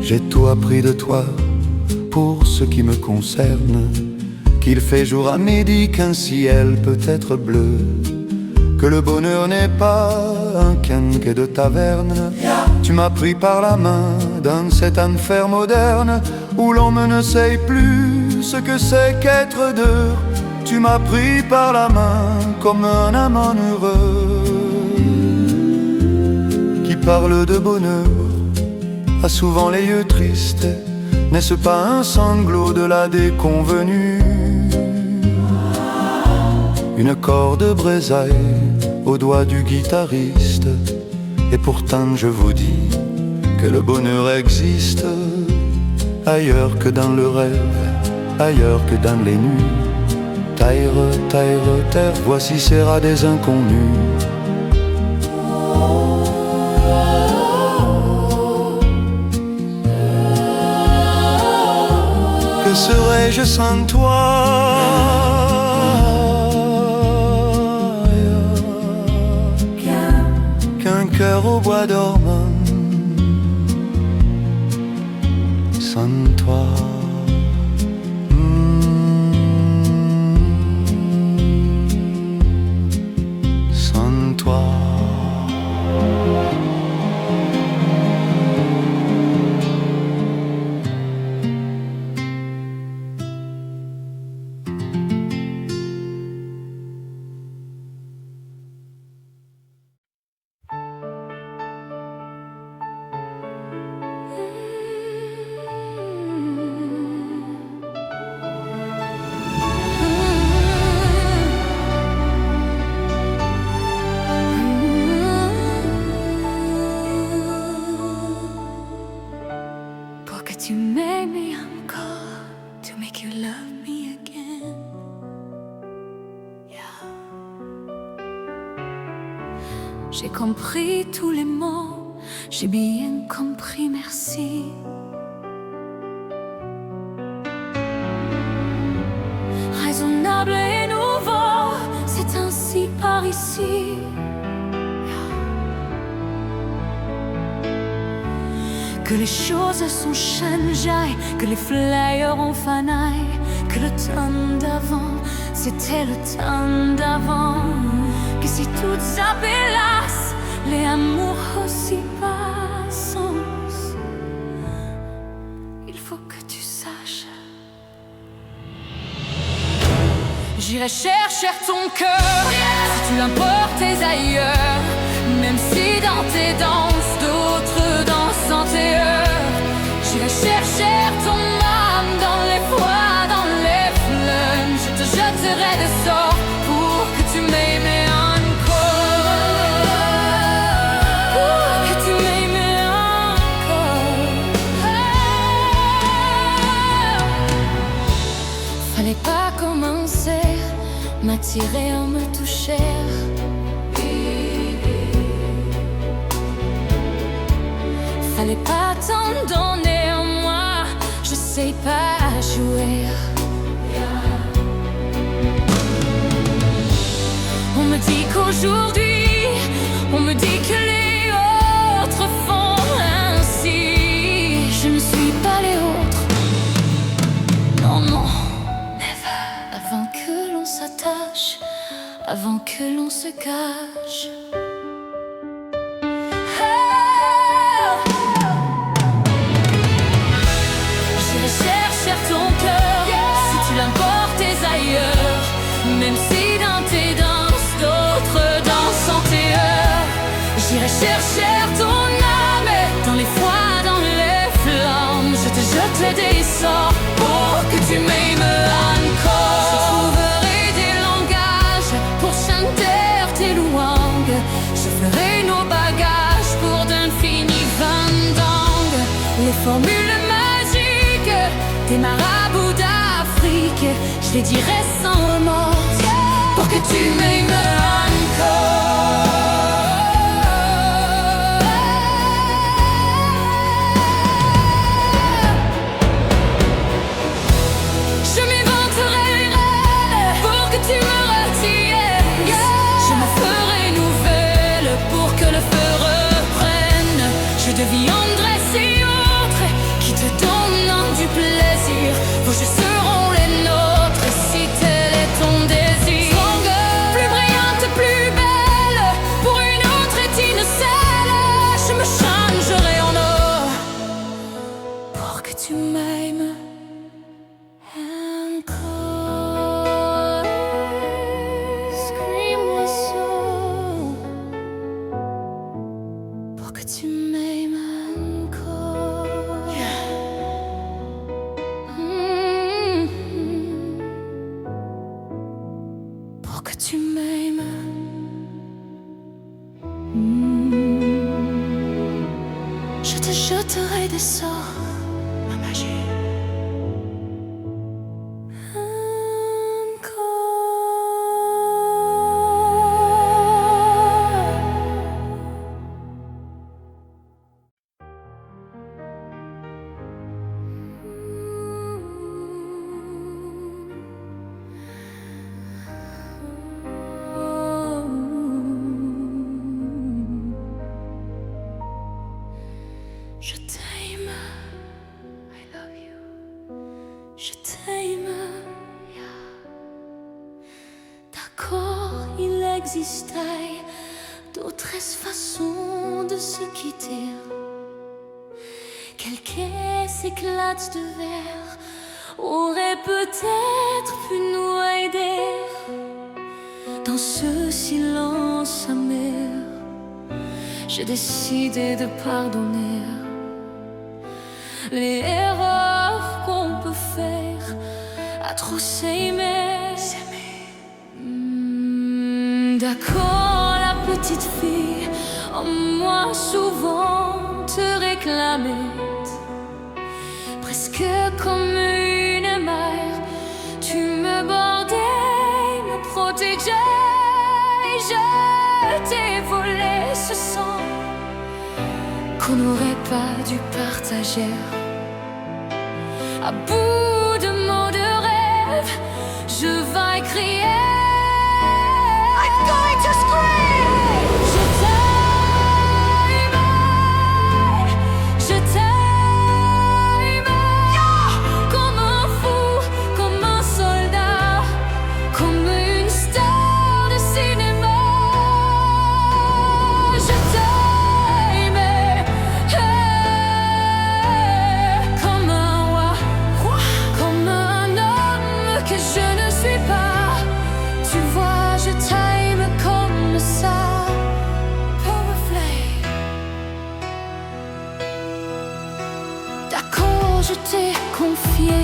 J'ai tout appris de toi pour ce qui me concerne, qu'il fait jour à midi, qu'un ciel peut être bleu, que le bonheur n'est pas un quinquet de taverne. Tu m'as pris par la main dans cet enfer moderne où l'homme ne sait plus ce que c'est qu'être deux. Tu m'as pris par la main comme un amant heureux qui parle de bonheur a souvent les yeux tristes. N'est-ce pas un sanglot de la déconvenue? Une corde brésaille au doigt du guitariste. Et pourtant je vous dis que le bonheur existe ailleurs que dans le rêve, ailleurs que dans les nuits. Taire, taire, terre, voici ces rats des inconnus. Que serais-je sans toi? Qu'un cœur au bois dormant sans toi. Sans toi. Tu m'aimes encore, to make you love me again. Yeah. J'ai compris tous les mots, j'ai bien compris, merci. Raisonnable et nouveau, c'est ainsi par ici. Que les choses sont changées, que les flyers ont fané, que le temps d'avant, c'était le temps d'avant. Que si tout s'appelasse, les amours aussi passent. Il faut que tu saches. J'irai chercher ton cœur, si tu l'emportais ailleurs. Même si dans tes danses, d'autres dansent en tes heures. J'irai chercher ton âme dans les froids, dans les flammes. Je te jetterai des sorts pour que tu m'aimes encore. Pour que tu m'aimes encore. Fallait pas commencer, m'attirer en me toucher. Fallait pas t'en donner en moi, je sais pas jouer. On me dit qu'aujourd'hui, on me dit que les autres font ainsi. Je ne suis pas les autres. Non, non, never. Avant que l'on s'attache, avant que l'on se cache. Même si dans tes danses, d'autres dansent en tes heures. J'irai chercher ton sort pour que tu m'aimes encore. Je trouverai des langages pour chanter tes louanges. Je ferai nos bagages pour d'infinis vendanges. Les formules magiques des marabouts d'Afrique, je les dirai sans remords pour que tu m'aimes encore. Je m'inventerai les rêves pour que tu me retiennes. Je me ferai nouvelle pour que le feu reprenne. Je deviendrai si autre qui te donnent du plaisir. Vos jeux seront les nôtres si tel est ton désir. Plus brillante, plus belle, pour une autre étincelle. Je me changerai en or pour que tu m'aimes encore. Scream-moi ça pour que tu m'aimes encore. Pour que tu m'aimes. Je te jeterai des sorts, ma magie. Je t'aime, I love you. Je t'aime, yeah. D'accord, il existait d'autres façons de se quitter. Quelques éclats de verre auraient peut-être pu nous aider dans ce silence amer. J'ai décidé de pardonner les erreurs qu'on peut faire à trop s'aimer. D'accord, la petite fille en moi souvent te réclamait, presque comme une mère. Tu me bordais, me protégeais. Je t'ai volé ce sang qu'on n'aurait pas dû partager. À bout de mots de rêve, je vais crier. I'm going to scream. Je t'aime, comme un fou, comme un soldat, comme une star de cinéma. Je t'aime, comme un roi, comme un homme que je ne suis pas. Tu vois, je t'aime comme ça. Power flame. D'accord, je t'ai confié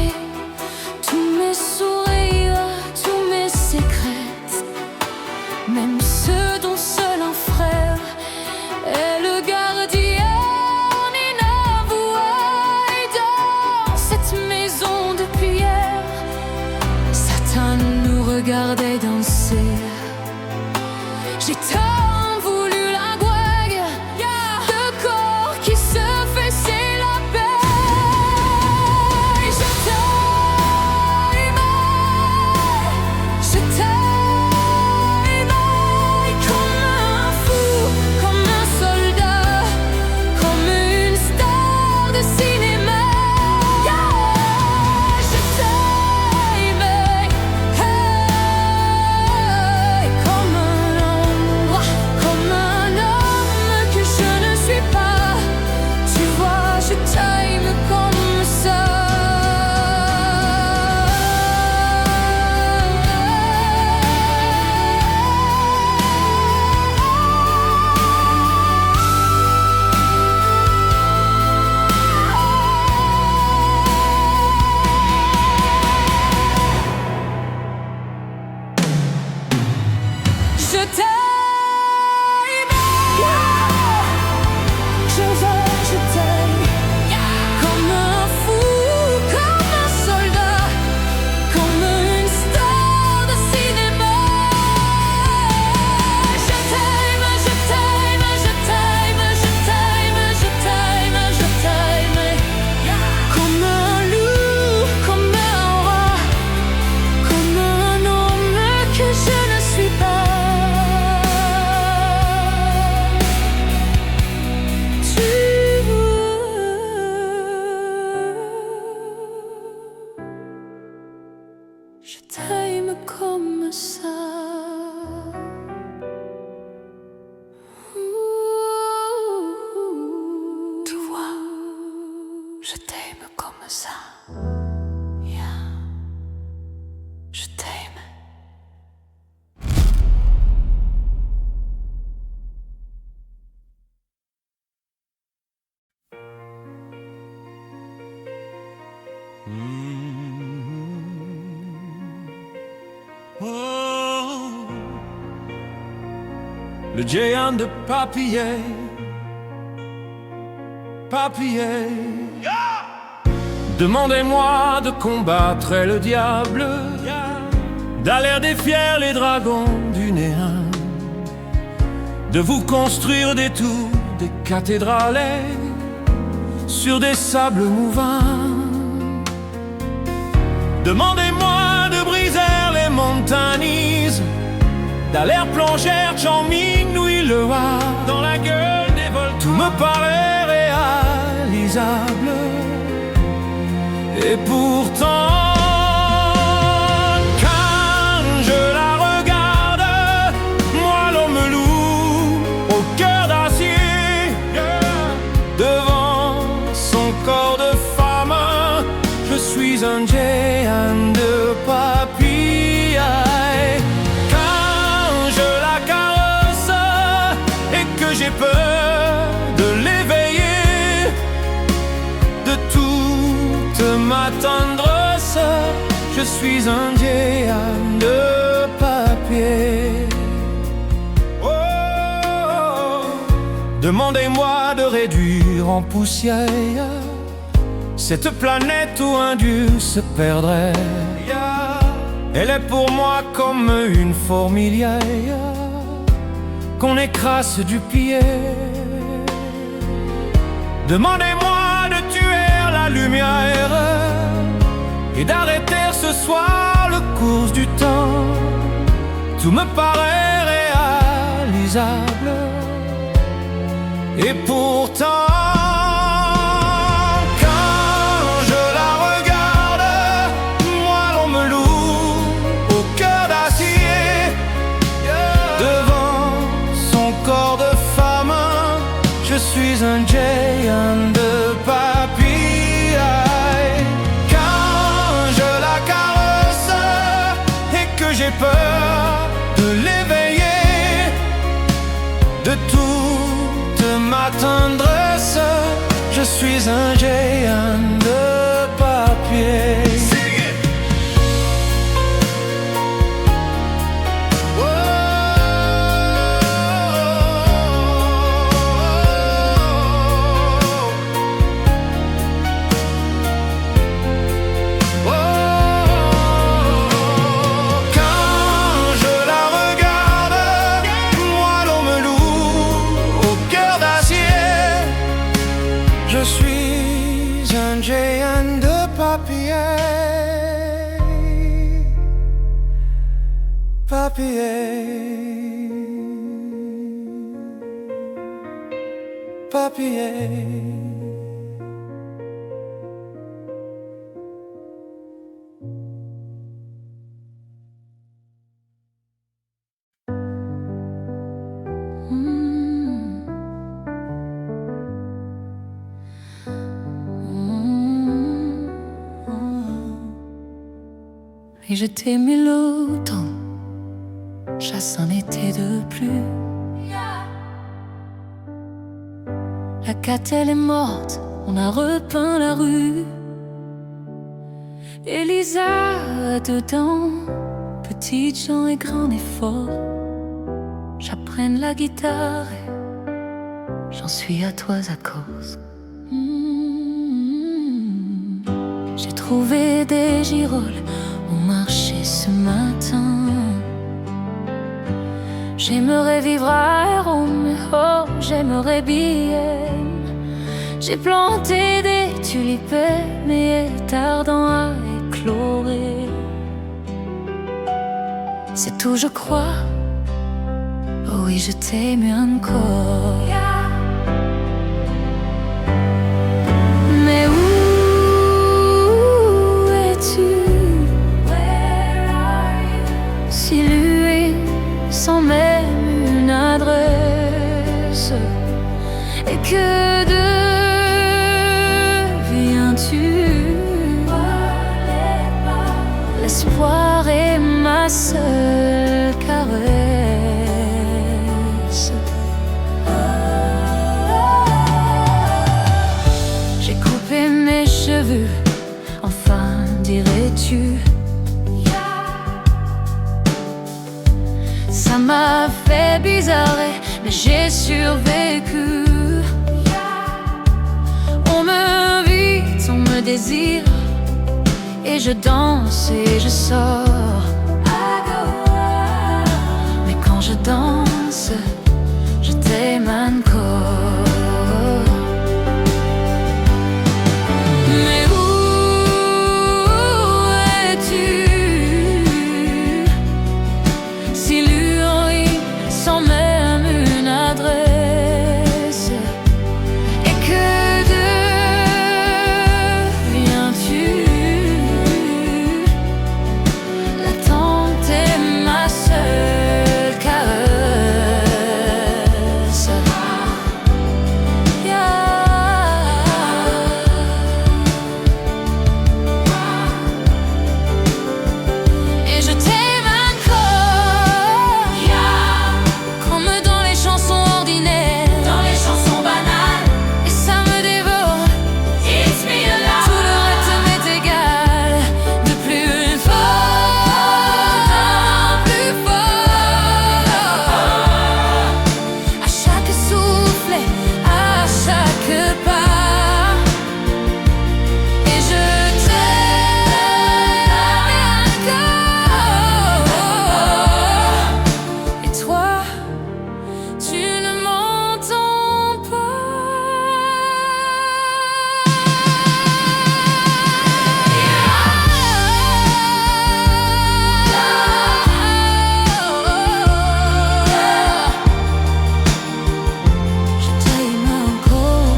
tous mes sourires, tous mes secrets, même ceux dont seul un frère est le gardien inavoué. Dans cette maison de pierre, Satan nous regardait danser. J'ai tant voulu la gouague, de corps qui se faisaient la paix. Je t'aime, comme un fou, comme un soldat, comme une star de cinéma. Je t'aime, comme un homme, Je t'aime comme ça. Tu vois, je t'aime comme ça. Yeah. Je t'aime. Oh, le géant de papier, papier. Demandez-moi de combattre le diable, d'aller défier les dragons du néant, de vous construire des tours, des cathédrales sur des sables mouvants. Demandez-moi de briser les montagnes, d'aller plonger Chongming, Nui Le Hoa, dans la gueule des volcans. Tout me paraît réalisable, et pourtant, quand je la regarde, moi l'homme loup au cœur d'acier, devant son corps de femme, je suis un géant de papier. Quand je la caresse et que j'ai peur de l'éveiller, de toute ma tendresse, je suis un géant de papier. Oh, demandez-moi de réduire en poussière cette planète où un dieu se perdrait. Elle est pour moi comme une fourmilière qu'on écrase du pied. Demandez-moi de tuer la lumière et d'arrêter ce soir le cours du temps. Tout me paraît réalisable, et pourtant, je suis un géant de papier. Quand je la caresse et que j'ai peur de l'éveiller, de toute ma tendresse, je suis un géant de papier. Je suis un géant de papier, papier, papier. Et je t'aimais l'automne, chasse un été de pluie. La catelle est morte, on a repeint la rue. Elisa dedans, petite gens et grand effort. J'apprenne la guitare et j'en suis à toi à cause. J'ai trouvé des girolles au marché ce matin. J'aimerais vivre à Rome, oh, j'aimerais bien. J'ai planté des tulipes, mais tardant à éclorer. C'est tout, je crois. Oh oui, je t'aime encore. Mais où es-tu? Where l'espoir est ma seule caresse. J'ai coupé mes cheveux, enfin dirais-tu. Ça m'a fait bizarre, mais j'ai survécu. On me vit, on me désire, et je danse et je sors. Mais quand je danse, je t'aime encore. Mais où es-tu? Si l'urine sans même une adresse, et que deviens-tu? L'attente est ma seule caresse. Et je t'aime encore, comme dans les chansons ordinaires, Dans les chansons banales, et ça me dévore. It's me alive. Tout le reste m'est égal. De plus fort, plus fort. À chaque souffle, à chaque pas. Et je t'aime encore. Et toi, tu ne m'entends pas. Je t'aime encore.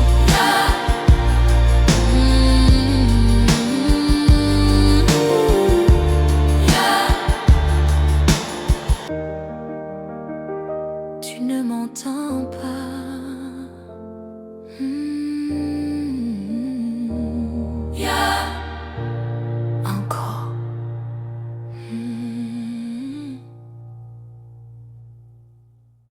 Tu ne m'entends pas.